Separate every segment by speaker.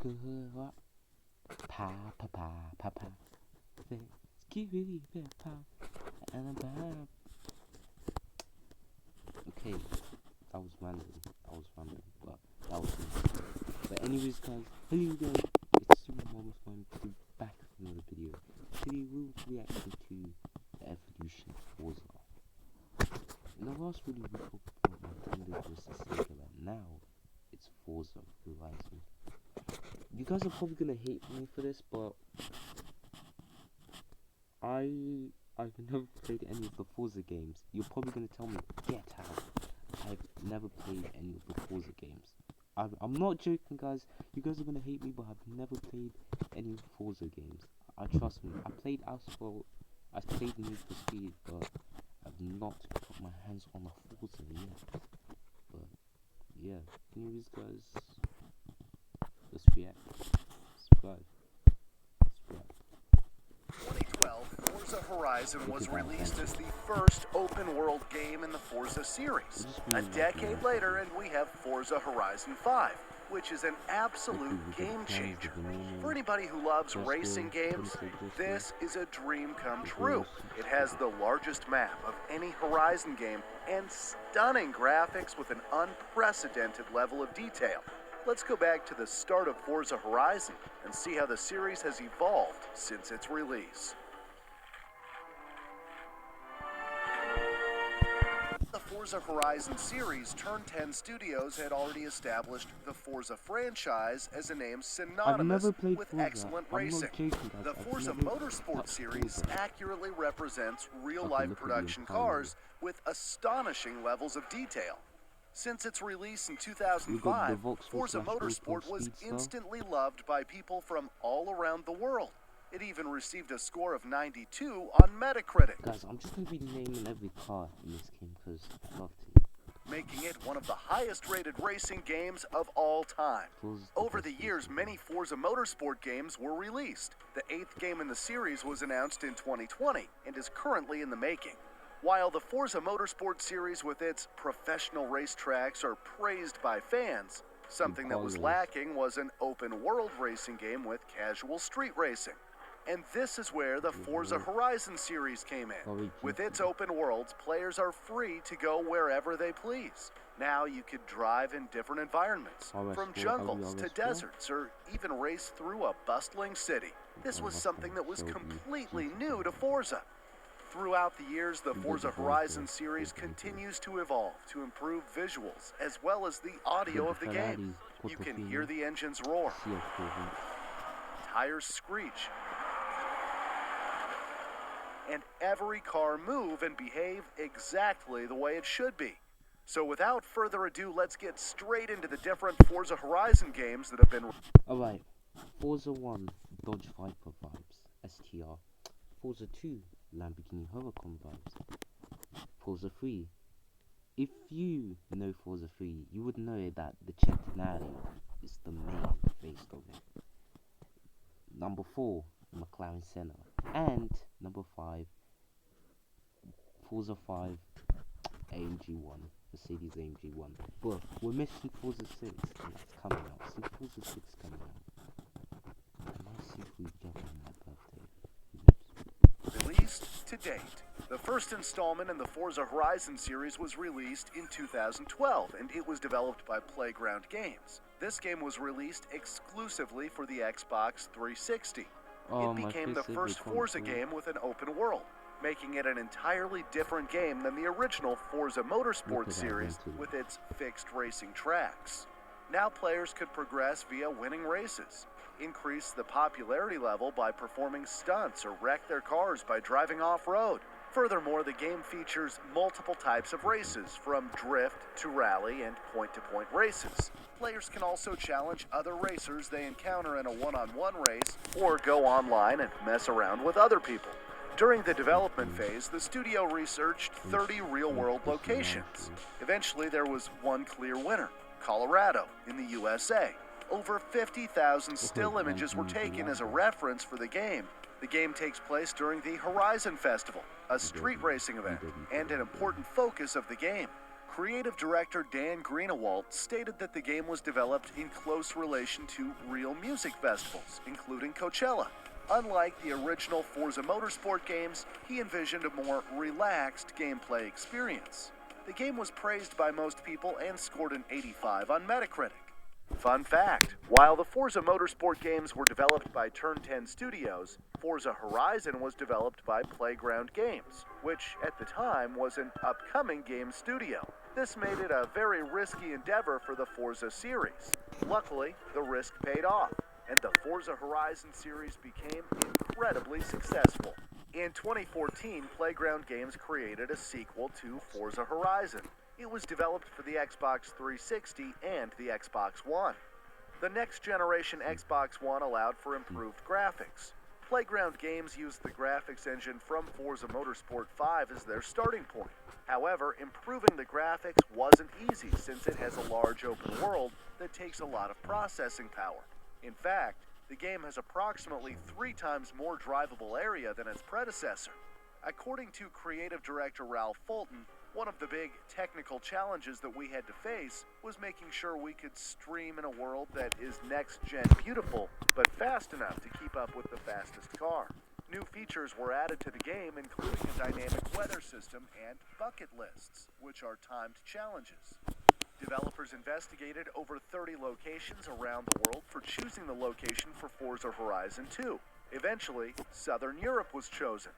Speaker 1: What? Pa pa pa pa pa. Skibidi pa. And okay, that was random. But that was me. But anyways, guys, hello guys. It's SuperMarvelSpider-Man back with another video. Today we'll be reacting to the evolution of Forza. In the last video we talked about Nintendo versus Sega, and now it's Forza Horizon. You guys are probably gonna hate me for this, but I've never played any of the Forza games. You're probably gonna tell me, get out. I've never played any of the Forza games. I'm not joking, guys. You guys are gonna hate me, but I've never played any Forza games. Trust me. I played Asphalt. I played Need for Speed, but I've not got my hands on a Forza yet. But yeah, anyways, guys, let's react. Subscribe.
Speaker 2: 2012, Forza Horizon was released as the first open-world game in the Forza series. A decade later, and we have Forza Horizon 5, which is an absolute game changer. For anybody who loves racing games, this is a dream come true. It has the largest map of any Horizon game and stunning graphics with an unprecedented level of detail. Let's go back to the start of Forza Horizon and see how the series has evolved since its release. The Forza Horizon series, Turn 10 Studios had already established the Forza franchise as a name synonymous with excellent racing. The Forza Motorsport series accurately represents real-life production cars with astonishing levels of detail. Since its release in 2005, Forza Motorsport was instantly loved by people from all around the world. It even received a score of 92 on Metacritic.
Speaker 1: Guys, I'm just going to be naming every car in this game because I love to.
Speaker 2: Making it one of the highest-rated racing games of all time. Over the years, many Forza Motorsport games were released. The 8th game in the series was announced in 2020 and is currently in the making. While the Forza Motorsport series with its professional racetracks are praised by fans, something that was lacking was an open-world racing game with casual street racing. And this is where the Forza Horizon series came in. With its open worlds, players are free to go wherever they please. Now you could drive in different environments, from jungles to deserts, or even race through a bustling city. This was something that was completely new to Forza. Throughout the years, the Forza Horizon series continues to evolve to improve visuals as well as the audio of the game. You can hear the engines roar, tires screech, and every car move and behave exactly the way it should be. So without further ado, let's get straight into the different Forza Horizon games that have been...
Speaker 1: Alright, Forza 1, Dodge Viper vibes, STR. Forza 2, Lamborghini Huracan vibes. Forza 3. If you know Forza 3, you would know that the Centenario is the main face of it. Number 4, McLaren Senna. And number 5, Forza 5, AMG 1, Mercedes AMG 1. But we're missing Forza 6, and that's coming out. See Forza 6 coming out. I might see if we get on my birthday.
Speaker 2: Released to date. The first installment in the Forza Horizon series was released in 2012, and it was developed by Playground Games. This game was released exclusively for the Xbox 360. It became the first Forza game with an open world, making it an entirely different game than the original Forza Motorsport series with its fixed racing tracks. Now players could progress via winning races, increase the popularity level by performing stunts, or wreck their cars by driving off-road. Furthermore, the game features multiple types of races, from drift to rally and point-to-point races. Players can also challenge other racers they encounter in a one-on-one race, or go online and mess around with other people. During the development phase, the studio researched 30 real-world locations. Eventually, there was one clear winner: Colorado in the USA. Over 50,000 still images were taken as a reference for the game. The game takes place during the Horizon Festival, a street racing event, and an important focus of the game. Creative director Dan Greenewalt stated that the game was developed in close relation to real music festivals, including Coachella. Unlike the original Forza Motorsport games, he envisioned a more relaxed gameplay experience. The game was praised by most people and scored an 85 on Metacritic. Fun fact, while the Forza Motorsport games were developed by Turn 10 Studios, Forza Horizon was developed by Playground Games, which at the time was an upcoming game studio. This made it a very risky endeavor for the Forza series. Luckily, the risk paid off, and the Forza Horizon series became incredibly successful. In 2014, Playground Games created a sequel to Forza Horizon. It was developed for the Xbox 360 and the Xbox One. The next generation Xbox One allowed for improved graphics. Playground Games used the graphics engine from Forza Motorsport 5 as their starting point. However, improving the graphics wasn't easy since it has a large open world that takes a lot of processing power. In fact, the game has approximately 3 times more drivable area than its predecessor. According to creative director Ralph Fulton, one of the big technical challenges that we had to face was making sure we could stream in a world that is next-gen beautiful, but fast enough to keep up with the fastest car. New features were added to the game, including a dynamic weather system and bucket lists, which are timed challenges. Developers investigated over 30 locations around the world for choosing the location for Forza Horizon 2. Eventually, Southern Europe was chosen.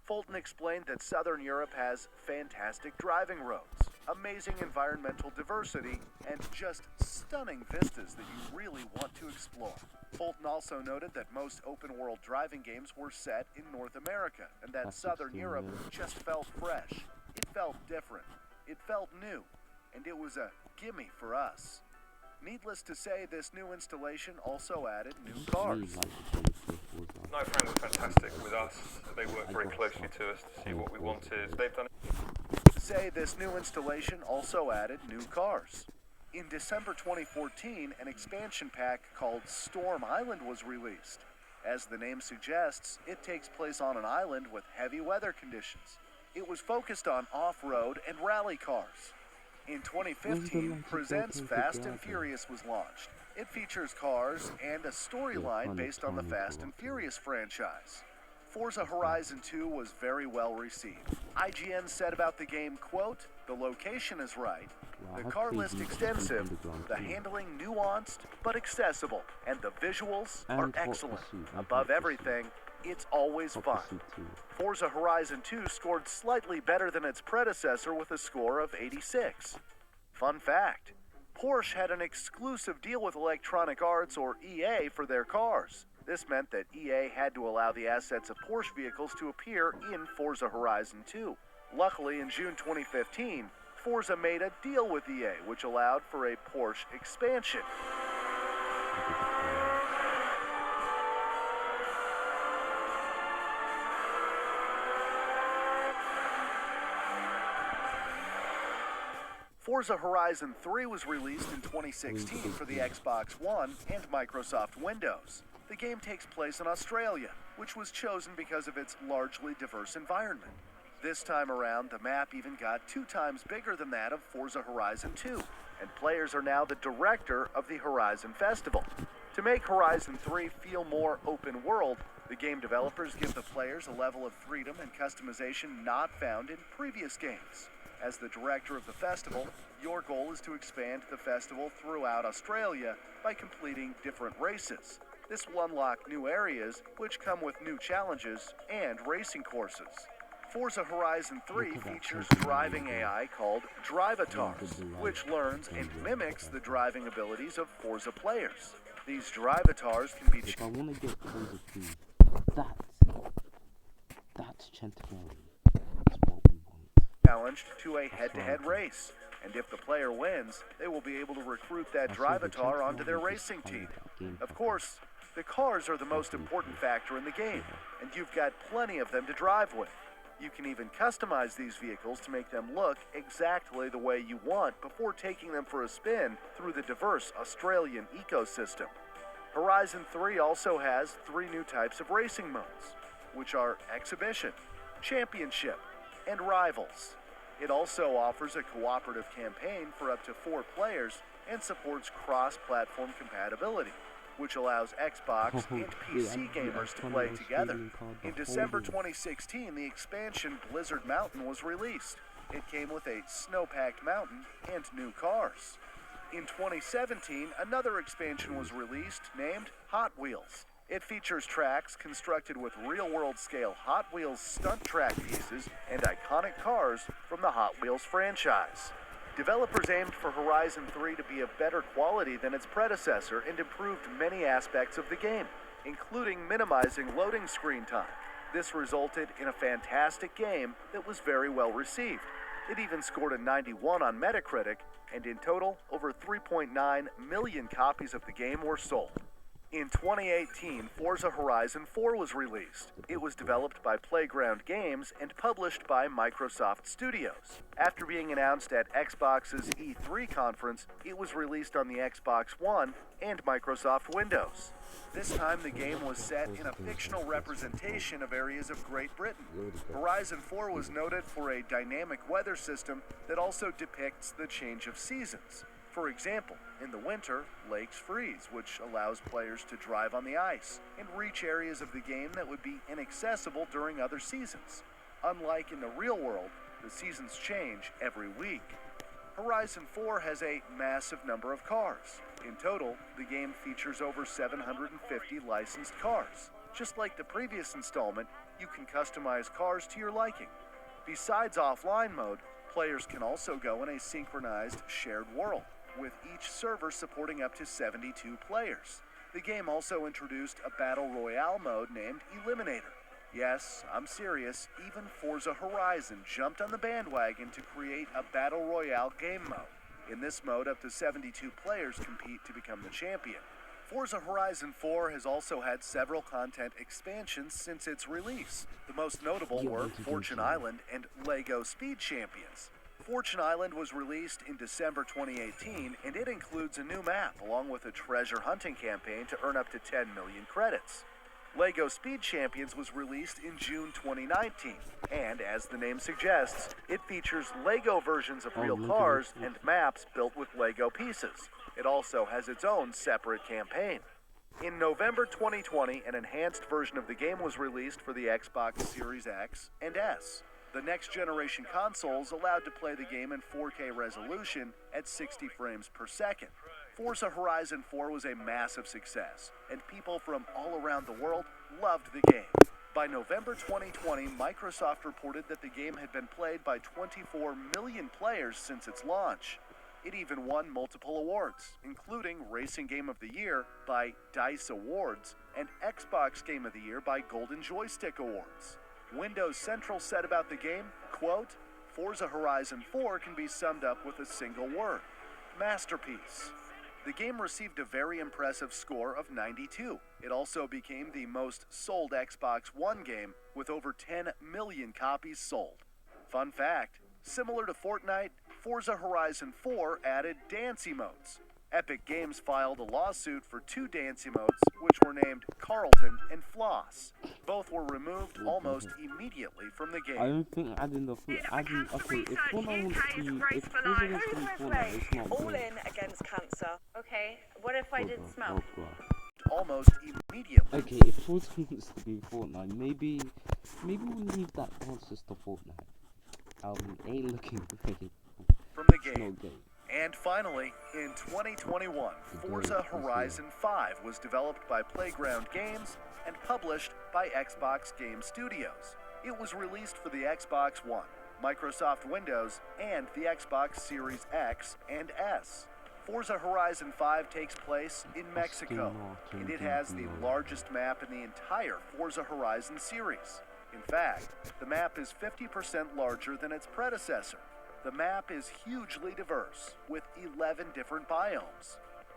Speaker 2: Fulton explained that Southern Europe has fantastic driving roads, amazing environmental diversity, and just stunning vistas that you really want to explore. Fulton also noted that most open-world driving games were set in North America, and that Southern Europe just felt fresh. It felt different. It felt new. And it was a gimme for us. Needless to say, this new installation also added new cars.
Speaker 3: Night Frame were fantastic with us. They worked very closely to us to see what we wanted. They've done it.
Speaker 2: Say this new installation also added new cars. In December 2014, an expansion pack called Storm Island was released. As the name suggests, it takes place on an island with heavy weather conditions. It was focused on off-road and rally cars. In 2015, Presents Fast and Furious was launched. It features cars and a storyline based on the Fast and Furious franchise. Forza Horizon 2 was very well received. IGN said about the game, quote, "The location is right, the car list extensive, the handling nuanced but accessible, and the visuals are excellent. Above everything, it's always fun." Forza Horizon 2 scored slightly better than its predecessor with a score of 86. Fun fact, Porsche had an exclusive deal with Electronic Arts, or EA, for their cars. This meant that EA had to allow the assets of Porsche vehicles to appear in Forza Horizon 2. Luckily, in June 2015, Forza made a deal with EA, which allowed for a Porsche expansion. Forza Horizon 3 was released in 2016 for the Xbox One and Microsoft Windows. The game takes place in Australia, which was chosen because of its largely diverse environment. This time around, the map even got 2 times bigger than that of Forza Horizon 2, and players are now the director of the Horizon Festival. To make Horizon 3 feel more open world, the game developers give the players a level of freedom and customization not found in previous games. As the director of the festival, your goal is to expand the festival throughout Australia by completing different races. This will unlock new areas, which come with new challenges and racing courses. Forza Horizon 3 features driving AI called Drivatars, which learns and mimics the driving abilities of Forza players. These Drivatars can be
Speaker 1: If I want to get Forza 2, that's Chantarelli. That's what we want.
Speaker 2: challenged to a head-to-head race. And if the player wins, they will be able to recruit that Drivatar onto their racing team. Of course, the cars are the most important factor in the game, and you've got plenty of them to drive with. You can even customize these vehicles to make them look exactly the way you want before taking them for a spin through the diverse Australian ecosystem. Horizon 3 also has 3 new types of racing modes, which are Exhibition, Championship, and Rivals. It also offers a cooperative campaign for up to 4 players and supports cross-platform compatibility, which allows Xbox and PC gamers to play together. In December 2016, the expansion Blizzard Mountain was released. It came with a snow-packed mountain and new cars. In 2017, another expansion was released named Hot Wheels. It features tracks constructed with real-world scale Hot Wheels stunt track pieces and iconic cars from the Hot Wheels franchise. Developers aimed for Horizon 3 to be of better quality than its predecessor and improved many aspects of the game, including minimizing loading screen time. This resulted in a fantastic game that was very well received. It even scored a 91 on Metacritic, and in total, over 3.9 million copies of the game were sold. In 2018, Forza Horizon 4 was released. It was developed by Playground Games and published by Microsoft Studios. After being announced at Xbox's E3 conference, it was released on the Xbox One and Microsoft Windows. This time, the game was set in a fictional representation of areas of Great Britain. Horizon 4 was noted for a dynamic weather system that also depicts the change of seasons. For example, in the winter, lakes freeze, which allows players to drive on the ice and reach areas of the game that would be inaccessible during other seasons. Unlike in the real world, the seasons change every week. Horizon 4 has a massive number of cars. In total, the game features over 750 licensed cars. Just like the previous installment, you can customize cars to your liking. Besides offline mode, players can also go in a synchronized shared world, with each server supporting up to 72 players. The game also introduced a Battle Royale mode named Eliminator. Yes, I'm serious, even Forza Horizon jumped on the bandwagon to create a Battle Royale game mode. In this mode, up to 72 players compete to become the champion. Forza Horizon 4 has also had several content expansions since its release. The most notable were Fortune Island and LEGO Speed Champions. Fortune Island was released in December 2018, and it includes a new map along with a treasure hunting campaign to earn up to 10 million credits. LEGO Speed Champions was released in June 2019, and as the name suggests, it features LEGO versions of real cars and maps built with LEGO pieces. It also has its own separate campaign. In November 2020, an enhanced version of the game was released for the Xbox Series X and S. The next generation consoles allowed to play the game in 4K resolution at 60 frames per second. Forza Horizon 4 was a massive success, and people from all around the world loved the game. By November 2020, Microsoft reported that the game had been played by 24 million players since its launch. It even won multiple awards, including Racing Game of the Year by DICE Awards and Xbox Game of the Year by Golden Joystick Awards. Windows Central said about the game, quote, "Forza Horizon 4 can be summed up with a single word: masterpiece." The game received a very impressive score of 92. It also became the most sold Xbox One game with over 10 million copies sold. Fun fact, similar to Fortnite, Forza Horizon 4 added dance emotes. Epic Games filed a lawsuit for 2 dance emotes, which were named Carlton and Floss. Both were removed almost immediately from the game.
Speaker 1: I don't think adding the food, adding, okay, if Fortnite wants to be, if Forza wants to be Fortnite, it's not
Speaker 4: All
Speaker 1: good.
Speaker 4: in against cancer. Okay, what if I did smell?
Speaker 1: Oh god.
Speaker 2: Almost immediately.
Speaker 1: Okay, if Forza wants to be Fortnite, maybe we'll leave that answers to Fortnite. Ain't looking great.
Speaker 2: From the
Speaker 1: It's
Speaker 2: game.
Speaker 1: not great.
Speaker 2: And finally, in 2021, Forza Horizon 5 was developed by Playground Games and published by Xbox Game Studios. It was released for the Xbox One, Microsoft Windows, and the Xbox Series X and S. Forza Horizon 5 takes place in Mexico, and it has the largest map in the entire Forza Horizon series. In fact, the map is 50% larger than its predecessor. The map is hugely diverse, with 11 different biomes.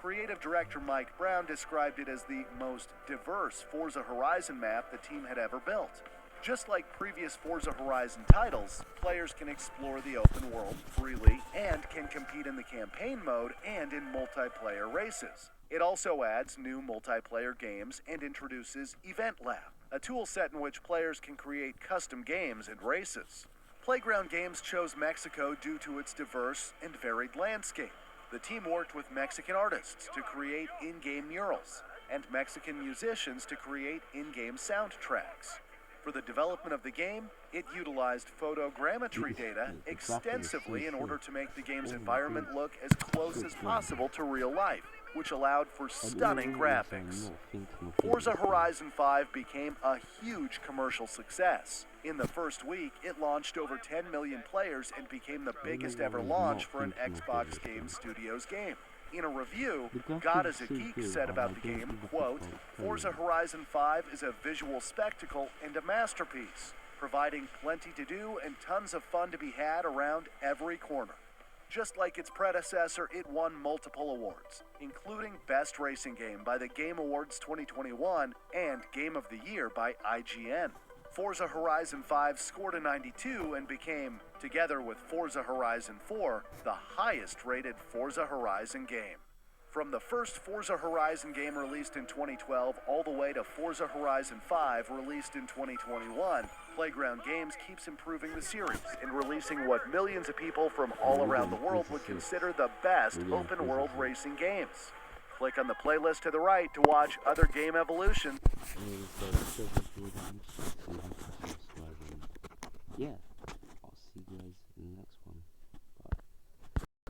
Speaker 2: Creative director Mike Brown described it as the most diverse Forza Horizon map the team had ever built. Just like previous Forza Horizon titles, players can explore the open world freely and can compete in the campaign mode and in multiplayer races. It also adds new multiplayer games and introduces Event Lab, a tool set in which players can create custom games and races. Playground Games chose Mexico due to its diverse and varied landscape. The team worked with Mexican artists to create in-game murals and Mexican musicians to create in-game soundtracks. For the development of the game, it utilized photogrammetry data extensively in order to make the game's environment look as close as possible to real life, which allowed for stunning graphics. Forza Horizon 5 became a huge commercial success. In the first week, it launched over 10 million players and became the biggest ever launch for an Xbox Game Studios game. In a review, God is a Geek said about the game, quote, "Forza Horizon 5 is a visual spectacle and a masterpiece, providing plenty to do and tons of fun to be had around every corner." Just like its predecessor, it won multiple awards, including Best Racing Game by the Game Awards 2021 and Game of the Year by IGN. Forza Horizon 5 scored a 92 and became, together with Forza Horizon 4, the highest-rated Forza Horizon game. From the first Forza Horizon game released in 2012 all the way to Forza Horizon 5 released in 2021, Playground Games keeps improving the series and releasing what millions of people from all around the world would consider the best open-world racing games. Click on the playlist to the right to watch other game evolutions.